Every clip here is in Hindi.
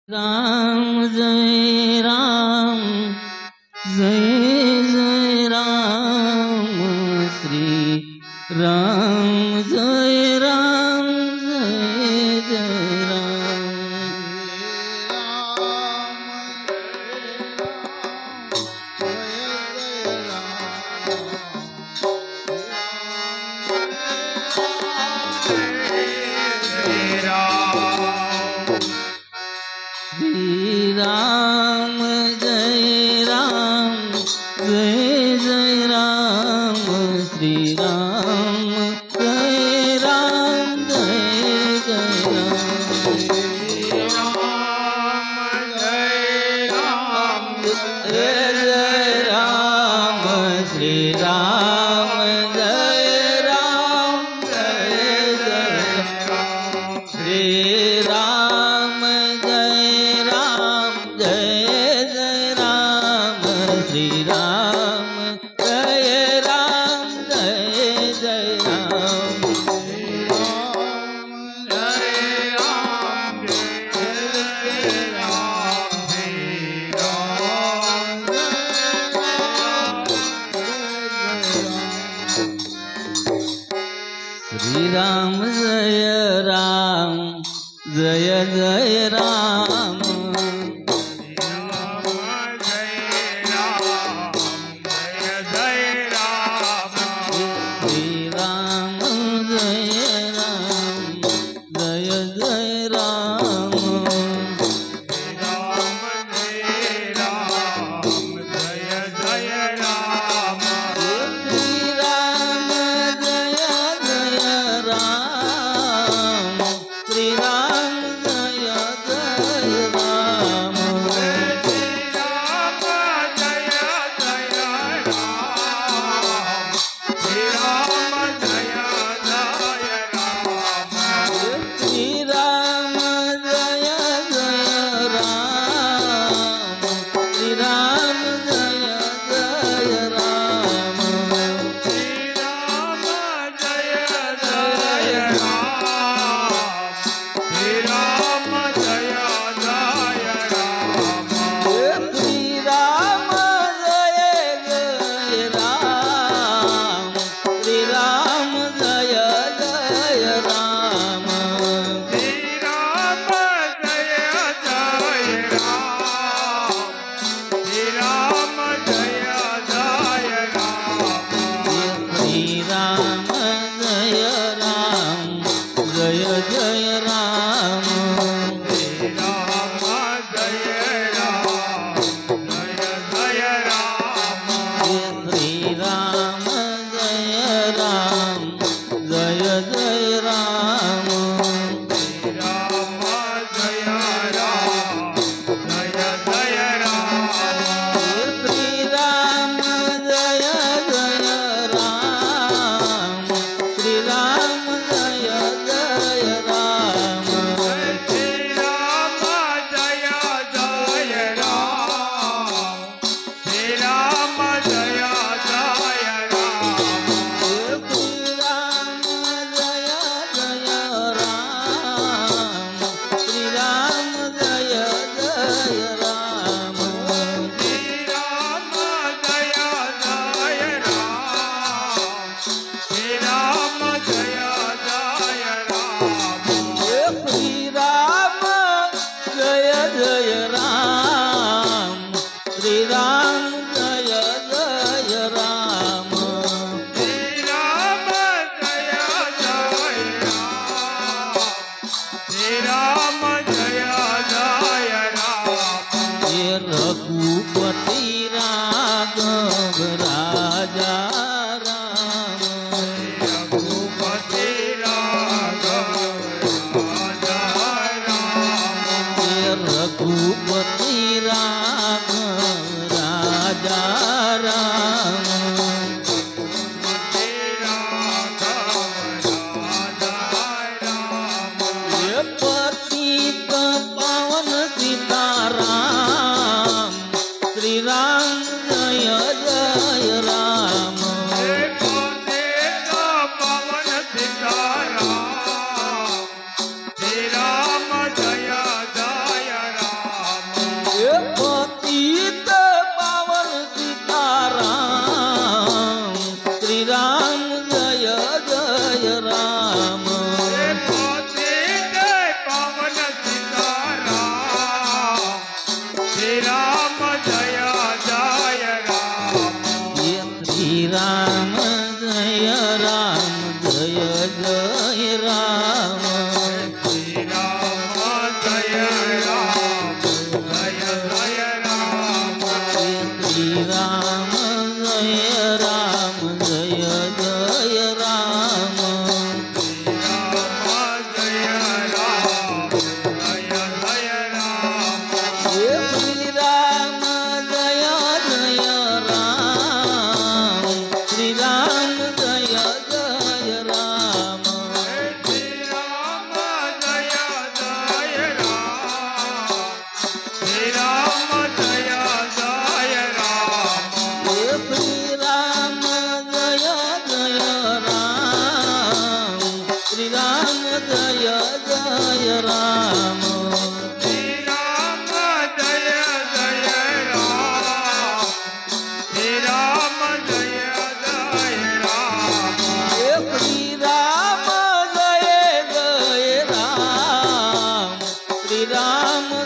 राम जय राम जय जय राम श्री राम जय राम जय जय राम श्री राम जय राम जय जय राम श्री राम जय राम जय जय राम जय जय राम श्री राम जय राम जय जय राम श्री राम जय राम जय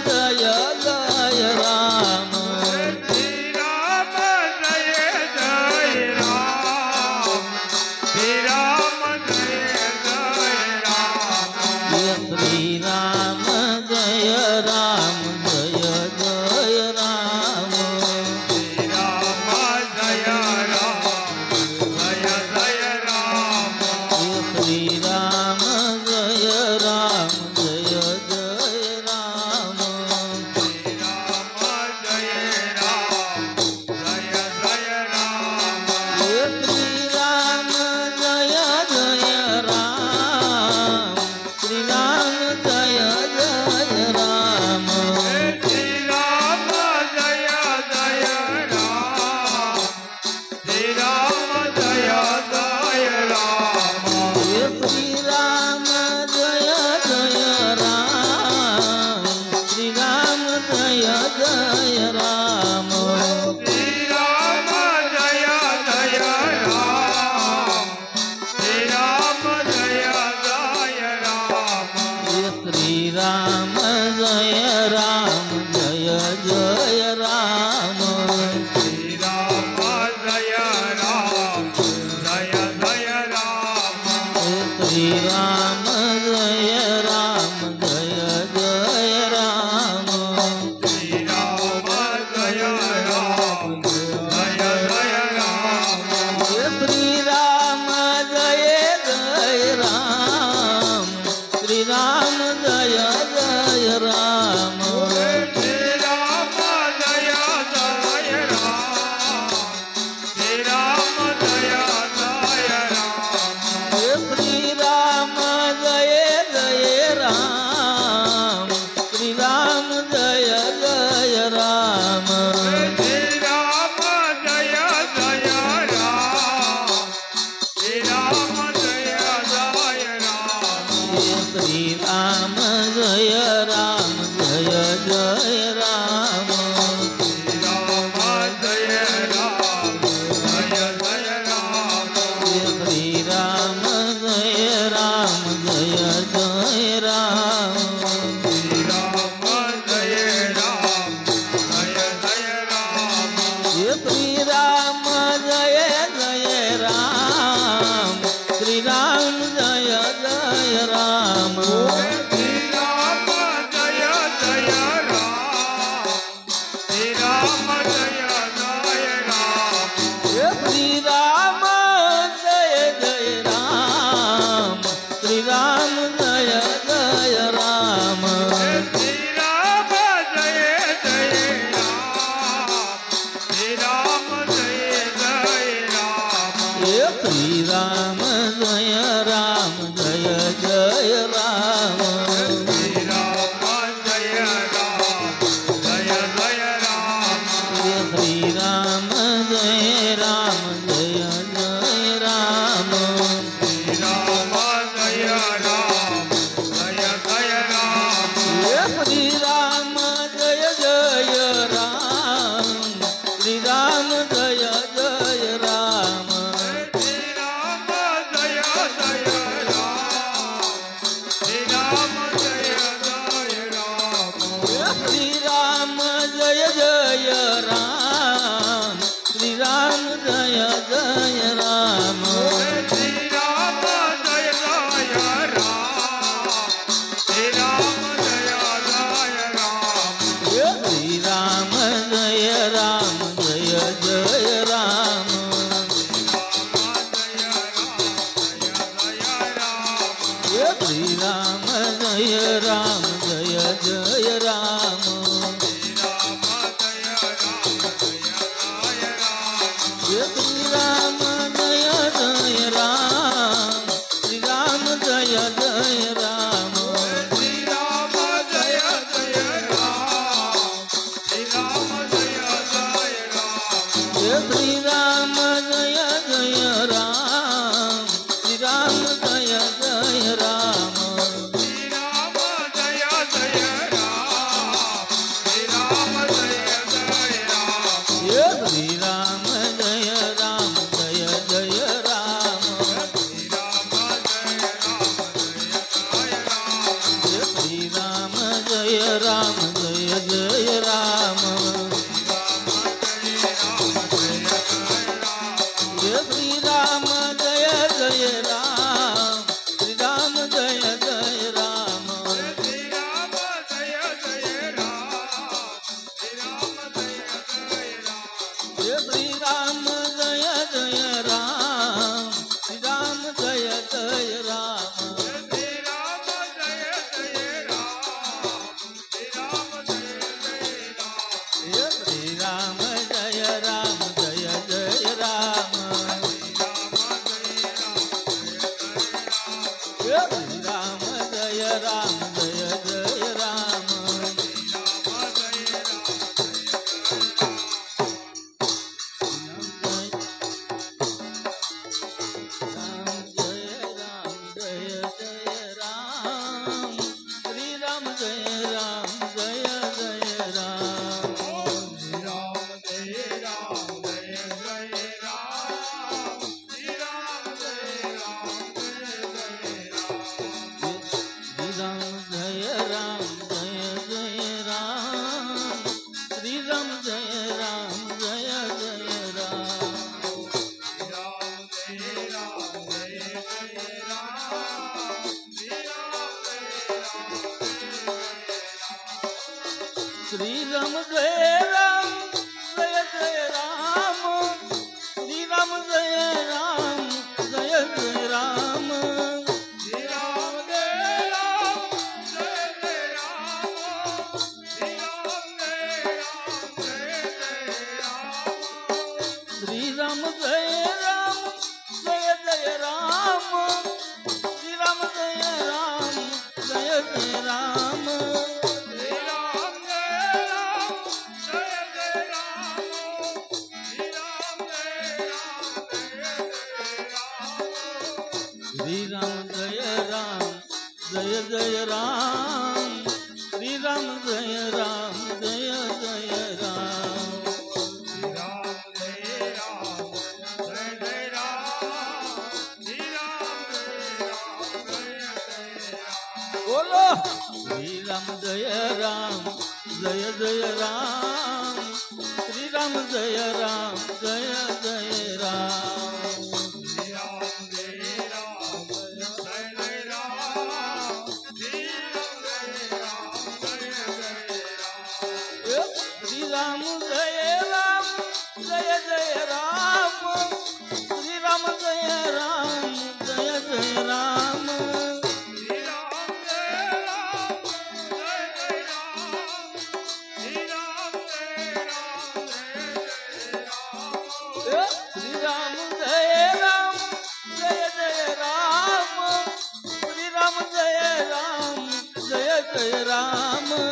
जय जय राम श्री राम जय जय राम श्री राम जय जय राम श्री राम जय राम जय जय राम श्री राम जय राम जय जय राम श्री राम जय राम जय जय राम श्री राम जय राम जय जय राम श्री राम जय जय राम श्री राम जय जय राम श्री राम जय जय राम श्री राम जय जय राम श्री राम जय जय राम श्री राम जय जय राम श्री राम जय जय राम श्री राम जय जय राम श्री राम जय राम जय जय राम श्री राम जय राम जय जय राम श्री राम जय राम जय जय राम श्री राम जय राम जय जय राम श्री राम जय जय राम श्री राम जय जय राम श्री राम जय जय राम श्री राम जय जय राम श्री राम जय जय राम श्री राम जय जय राम श्री राम जय जय राम श्री राम जय जय राम श्री राम जय राम जय जय राम श्री राम जय राम जय जय राम श्री राम जय राम जय जय राम श्री राम जय राम जय जय राम श्री राम जय जय राम श्री राम जय जय राम श्री राम जय जय राम श्री राम जय राम जय जय राम श्री राम जय राम जय जय राम श्री राम जय राम जय जय राम श्री राम जय राम जय जय राम श्री राम जय राम जय जय राम श्री राम जय राम जय जय राम श्री राम जय राम जय जय राम श्री राम जय राम जय जय राम श्री राम जय राम जय जय राम श्री राम जय राम जय जय राम श्री राम जय राम जय जय राम श्री राम जय राम जय जय राम बोलो श्री राम जय राम जय जय राम श्री राम जय राम जय जय राम श्री राम जय राम जय जय राम श्री राम जय राम जय जय राम श्री राम जय राम जय जय राम श्री राम जय राम जय जय राम श्री राम जय राम जय जय राम श्री राम जय राम जय जय राम श्री राम जय राम जय जय राम श्री राम जय राम जय जय राम श्री राम जय राम जय जय राम श्री राम जय राम जय जय राम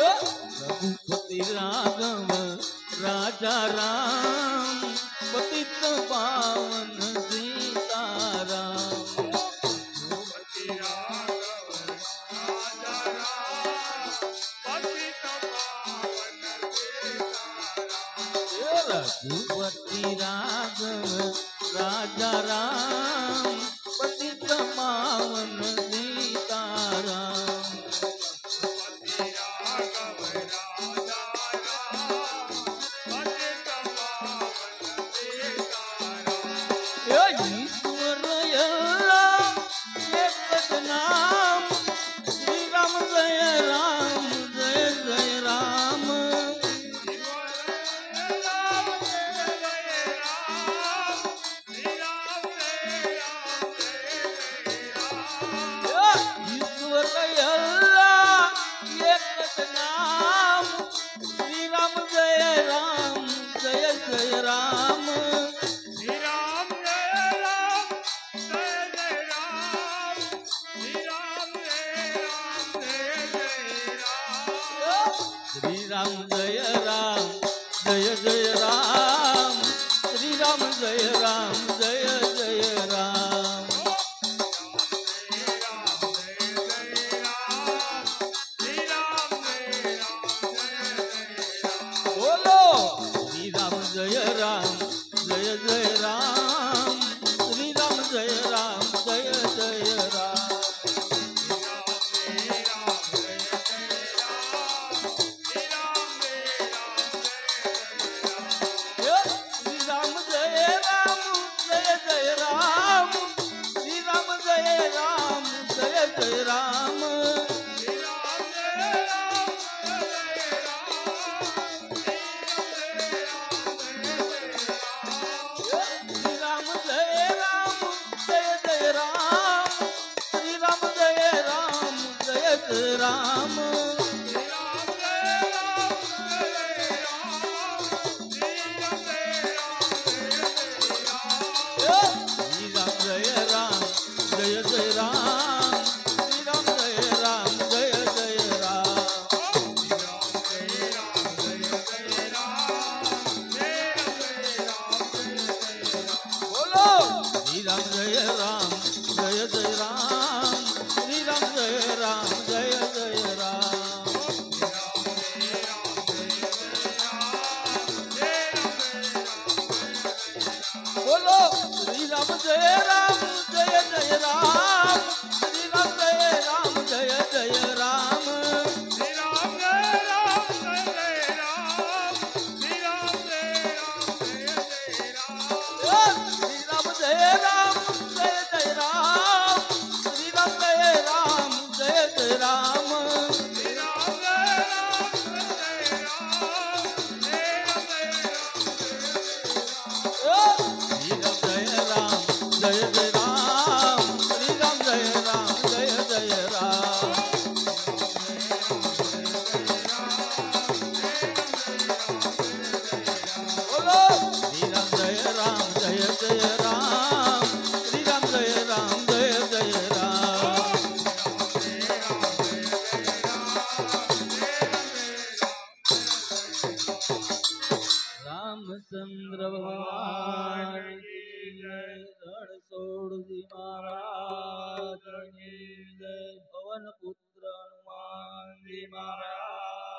रघुपति राघव राजा राम पतित पावन सीताराम रघुपति राघव राजा राम पतित पावन सीताराम रघुपति राघव राजा राम पतित पावन सीताराम रघुपति राघव राजा राम पतित पावन सीताराम ईश्वर यल्ला एकच नाम श्री राम जय राम जय जय राम ईश्वर यल्ला एकच नाम श्री राम जय राम जय जय राम श्री राम जय राम जय जय राम श्री राम जय राम जय जय राम बोलो श्री राम जय राम जय जय राम श्री राम जय राम जय जय राम श्री राम जय राम जय जय राम श्री राम जय राम जय जय राम श्री राम जय राम जय जय राम श्री राम जय राम जय जय राम श्री राम जय राम जय जय राम श्री राम जय राम जय जय राम बोलो श्री राम जय राम जय जय राम श्री राम जय राम जय जय राम बोलो श्री राम जय राम जय जय राम श्री राम जय राम जय जय राम श्री राम श्री राम जय राम जय जय राम श्री राम जय राम जय जय राम बोलो श्री राम जय राम जय जय राम श्री राम जय राम जय जय राम रामचंद्र भगवान की जय रणछोड़जी महाराज की जय पवन पुत्र हनुमान जी महाराज